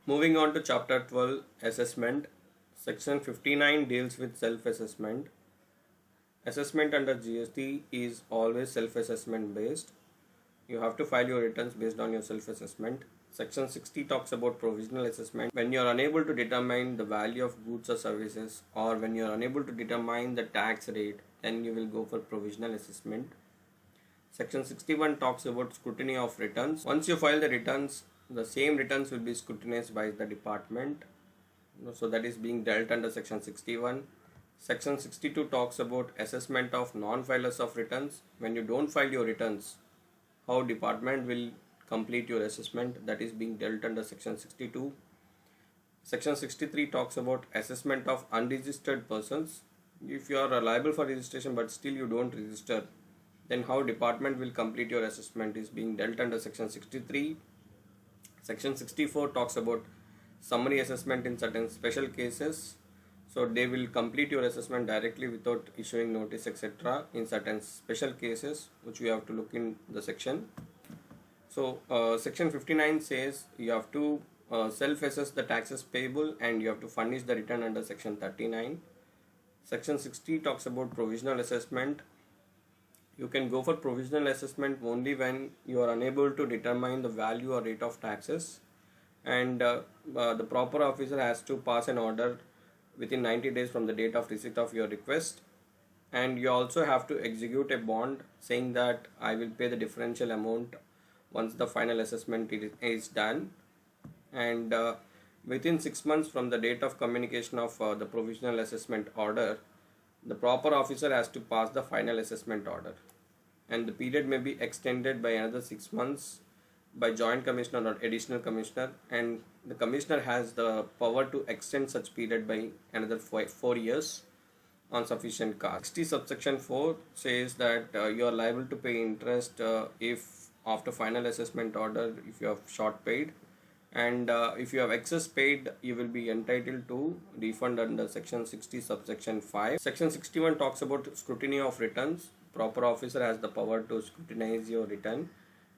Moving on to chapter 12, assessment. Section 59 deals with self-assessment. Assessment under GST is always self-assessment based. You have to file your returns based on your self-assessment. Section 60 talks about provisional assessment. When you are unable to determine the value of goods or services, or when you are unable to determine the tax rate, then you will go for provisional assessment. Section 61 talks about scrutiny of returns. Once you file the returns, the same returns will be scrutinized by the department. So that is being dealt under section 61. Section 62 talks about assessment of non-filers of returns. When you don't file your returns, how department will complete your assessment, that is being dealt under section 62. Section 63 talks about assessment of unregistered persons. If you are liable for registration but still you don't register, then how department will complete your assessment is being dealt under section 63. Section 64 talks about summary assessment in certain special cases. So they will complete your assessment directly without issuing notice, etc. in certain special cases, which we have to look in the section. So section 59 says you have to self-assess the taxes payable and you have to furnish the return under section 39. Section 60 talks about provisional assessment. You can go for provisional assessment only when you are unable to determine the value or rate of taxes, and the proper officer has to pass an order within 90 days from the date of receipt of your request, and you also have to execute a bond saying that I will pay the differential amount once the final assessment is done, and within 6 months from the date of communication of the provisional assessment order, the proper officer has to pass the final assessment order, and the period may be extended by another 6 months by joint commissioner or additional commissioner, and the commissioner has the power to extend such period by another 4 years on sufficient cause. 60 subsection 4 says that you are liable to pay interest if after final assessment order if you have short paid, and if you have excess paid you will be entitled to refund under section 60 subsection 5. Section 61 talks about scrutiny of returns. Proper officer has the power to scrutinize your return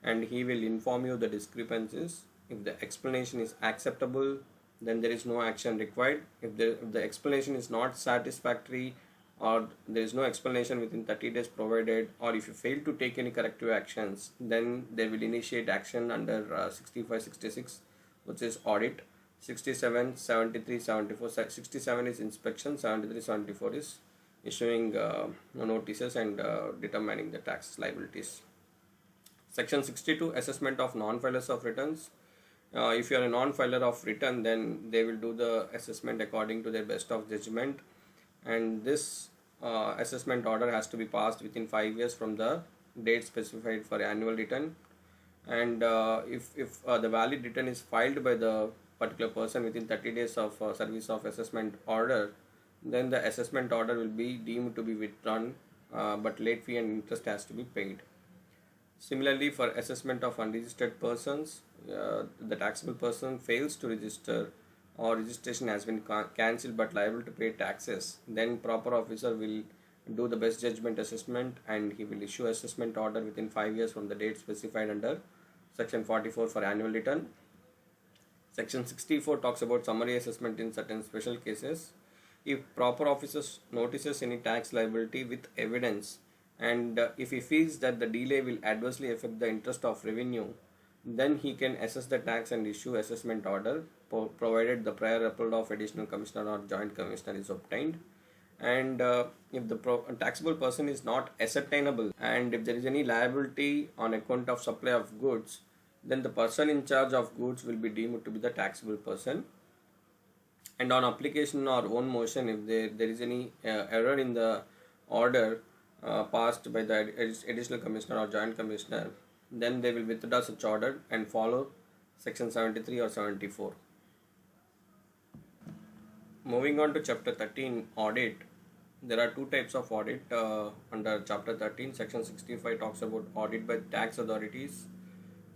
and he will inform you the discrepancies. If the explanation is acceptable, then there is no action required. If the explanation is not satisfactory, or there is no explanation within 30 days provided, or if you fail to take any corrective actions, then they will initiate action under 65, 66, which is audit. 67, 73, 74. 67 is inspection, 73, 74 is issuing notices and determining the tax liabilities. Section 62, assessment of non-filers of returns. If you are a non-filer of return, then they will do the assessment according to their best of judgment, and this assessment order has to be passed within 5 years from the date specified for annual return, and if the valid return is filed by the particular person within 30 days of service of assessment order, then the assessment order will be deemed to be withdrawn, but late fee and interest has to be paid. Similarly, for assessment of unregistered persons, the taxable person fails to register or registration has been cancelled but liable to pay taxes, then proper officer will do the best judgment assessment and he will issue assessment order within 5 years from the date specified under section 44 for annual return. Section 64 talks about summary assessment in certain special cases. If proper officer notices any tax liability with evidence, and if he feels that the delay will adversely affect the interest of revenue, then he can assess the tax and issue assessment order, provided the prior approval of additional commissioner or joint commissioner is obtained. And if the taxable person is not ascertainable, and if there is any liability on account of supply of goods, then the person in charge of goods will be deemed to be the taxable person. And on application or own motion, if there is any error in the order passed by the additional commissioner or joint commissioner, then they will withdraw such order and follow section 73 or 74. Moving on to chapter 13, audit. There are two types of audit under chapter 13. Section 65 talks about audit by tax authorities,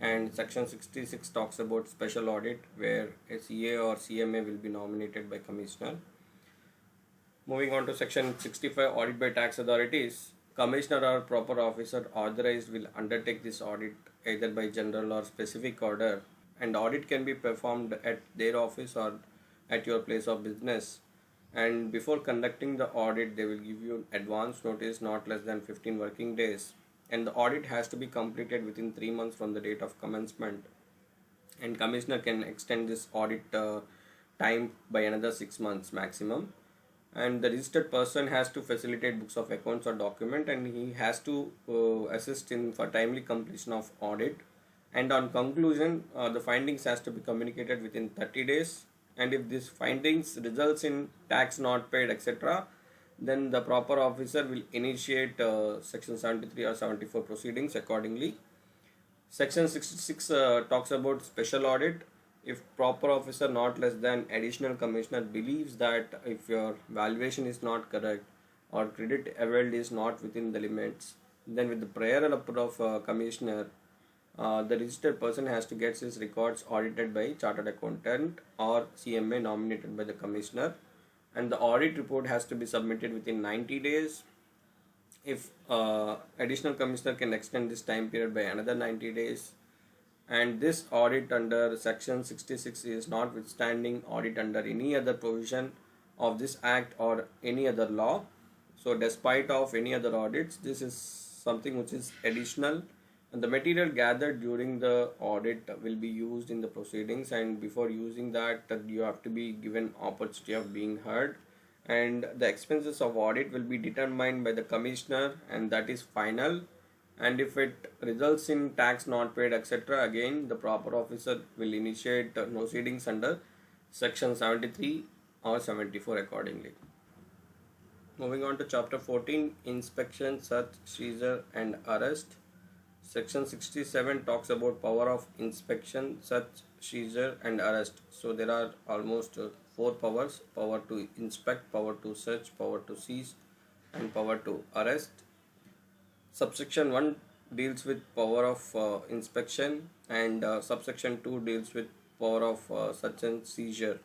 and section 66 talks about special audit where a CA or CMA will be nominated by commissioner. Moving on to section 65, audit by tax authorities. Commissioner or proper officer authorized will undertake this audit either by general or specific order, and audit can be performed at their office or at your place of business. And before conducting the audit, they will give you advance notice not less than 15 working days, and the audit has to be completed within 3 months from the date of commencement, and commissioner can extend this audit time by another 6 months maximum. And the registered person has to facilitate books of accounts or document, and he has to assist in for timely completion of audit. And on conclusion, the findings has to be communicated within 30 days, and if these findings results in tax not paid, etc., then the proper officer will initiate section 73 or 74 proceedings accordingly. Section 66 talks about special audit. If proper officer not less than additional commissioner believes that if your valuation is not correct or credit availed is not within the limits, then with the prior approval of commissioner, the registered person has to get his records audited by chartered accountant or CMA nominated by the commissioner, and the audit report has to be submitted within 90 days. If additional commissioner can extend this time period by another 90 days. And this audit under section 66 is notwithstanding audit under any other provision of this act or any other law. So despite of any other audits, this is something which is additional, and the material gathered during the audit will be used in the proceedings, and before using that you have to be given opportunity of being heard, and the expenses of audit will be determined by the commissioner, and that is final. And if it results in tax not paid, etc., again the proper officer will initiate proceedings under section 73 or 74 accordingly. Moving on to chapter 14, inspection, search, seizure and arrest. Section 67 talks about power of inspection, search, seizure and arrest. So there are almost 4 powers: power to inspect, power to search, power to seize and power to arrest. Subsection 1 deals with power of inspection, and subsection 2 deals with power of search and seizure.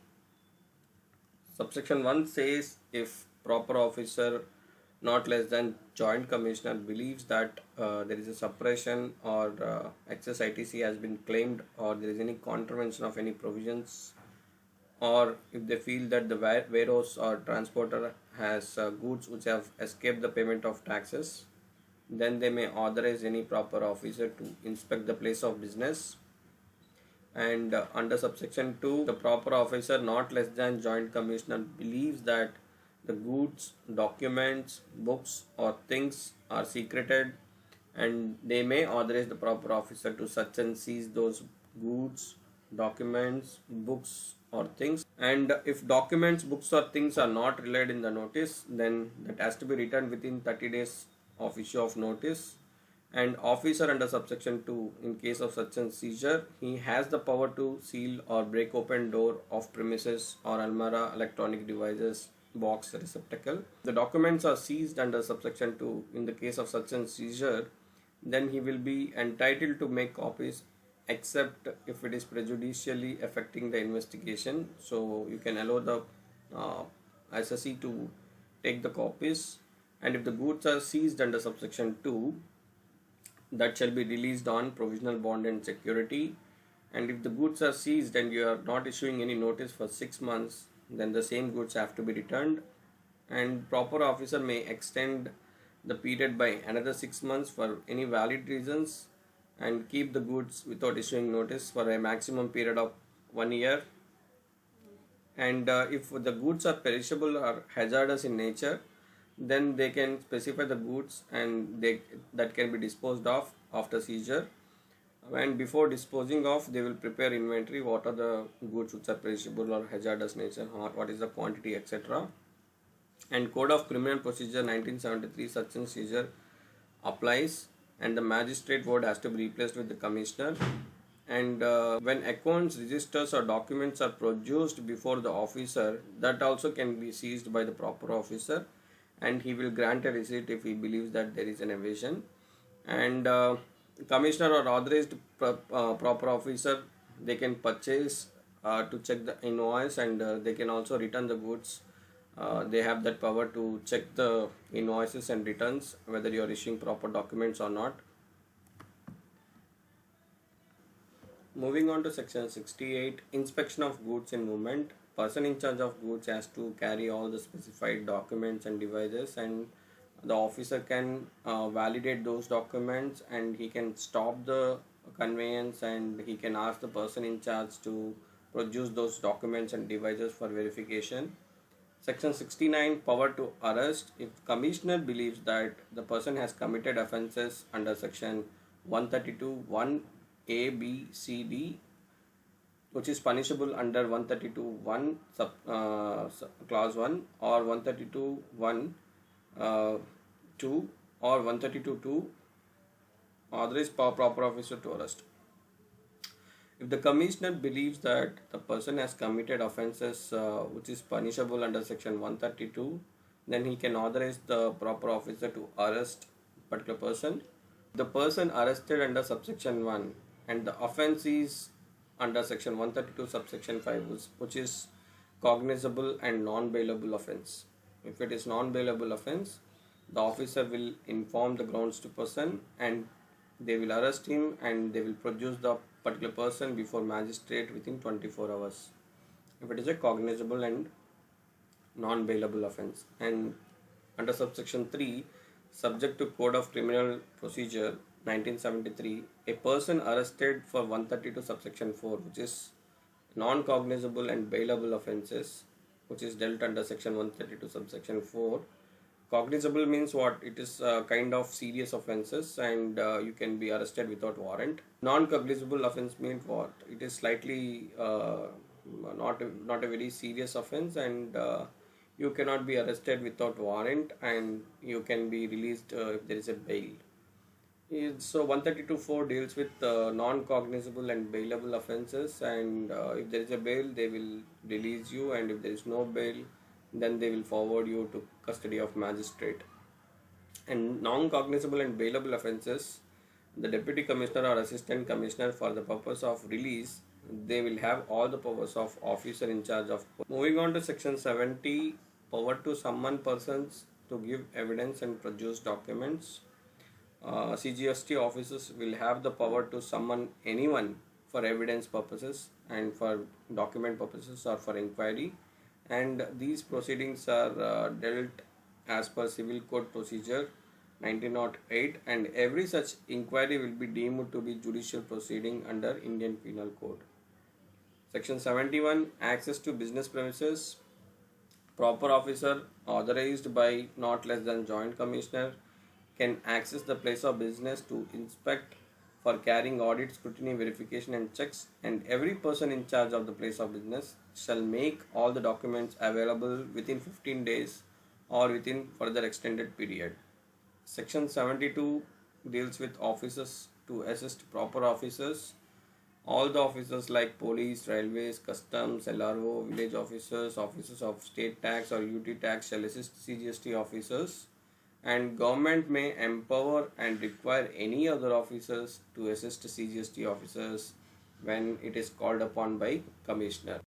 Subsection 1 says if proper officer not less than joint commissioner believes that there is a suppression or excess ITC has been claimed, or there is any contravention of any provisions, or if they feel that the warehouse or transporter has goods which have escaped the payment of taxes, then they may authorize any proper officer to inspect the place of business. And under subsection 2, the proper officer not less than joint commissioner believes that the goods, documents, books or things are secreted, and they may authorize the proper officer to search and seize those goods, documents, books or things. And if documents, books or things are not relayed in the notice, then that has to be returned within 30 days of issue of notice. And officer under subsection 2, in case of search and seizure, he has the power to seal or break open door of premises or almirah, electronic devices, box, receptacle. The documents are seized under subsection 2 in the case of search and seizure, then he will be entitled to make copies except if it is prejudicially affecting the investigation. So you can allow the SSE to take the copies. And if the goods are seized under subsection 2, that shall be released on provisional bond and security. And if the goods are seized and you are not issuing any notice for 6 months, then the same goods have to be returned. And proper officer may extend the period by another 6 months for any valid reasons, and keep the goods without issuing notice for a maximum period of 1 year. And if the goods are perishable or hazardous in nature, then they can specify the goods and that can be disposed of after seizure. And before disposing of, they will prepare inventory, what are the goods which are perishable or hazardous nature, what is the quantity, etc. And Code of Criminal Procedure 1973 search and seizure applies, and the magistrate word has to be replaced with the commissioner. And when accounts, registers or documents are produced before the officer, that also can be seized by the proper officer, and he will grant a receipt if he believes that there is an evasion. And commissioner or authorized proper officer, they can purchase to check the invoice, and they can also return the goods. They have that power to check the invoices and returns whether you are issuing proper documents or not. Moving on to section 68, inspection of goods in movement. Person in charge of goods has to carry all the specified documents and devices, and the officer can validate those documents, and he can stop the conveyance, and he can ask the person in charge to produce those documents and devices for verification. Section 69, power to arrest. If commissioner believes that the person has committed offences under section 132 1 A B C D, which is punishable under 132 1 clause 1, or 132 1 2, or 132 2, authorize proper officer to arrest. If the commissioner believes that the person has committed offences which is punishable under section 132, then he can authorize the proper officer to arrest particular person. The person arrested under subsection 1 and the offence is under section 132 subsection 5, which is cognizable and non-bailable offence. If it is non-bailable offence, the officer will inform the grounds to person, and they will arrest him, and they will produce the particular person before magistrate within 24 hours if it is a cognizable and non-bailable offence. And under subsection 3, subject to Code of Criminal Procedure 1973, a person arrested for 132 subsection 4, which is non-cognizable and bailable offences, which is dealt under section 132 subsection 4. Cognizable means what? It is a kind of serious offences, and you can be arrested without warrant. Non-cognizable offence means what? It is slightly not a very serious offence, and you cannot be arrested without warrant, and you can be released if there is a bail. So 132.4 deals with non-cognizable and bailable offences, and if there is a bail, they will release you, and if there is no bail, then they will forward you to custody of magistrate. And non-cognizable and bailable offences, the deputy commissioner or assistant commissioner, for the purpose of release, they will have all the powers of officer in charge of. Moving on to section 70, power to summon persons to give evidence and produce documents. CGST officers will have the power to summon anyone for evidence purposes and for document purposes or for inquiry, and these proceedings are dealt as per Civil Code Procedure 1908, and every such inquiry will be deemed to be judicial proceeding under Indian Penal Code. Section 71, access to business premises. Proper officer authorized by not less than Joint Commissioner can access the place of business to inspect, for carrying audit, scrutiny, verification and checks, and every person in charge of the place of business shall make all the documents available within 15 days or within further extended period. Section 72 deals with officers to assist proper officers. All the officers like police, railways, customs, LRO, village officers, officers of state tax or UT tax shall assist CGST officers, and government may empower and require any other officers to assist CGST officers when it is called upon by commissioner.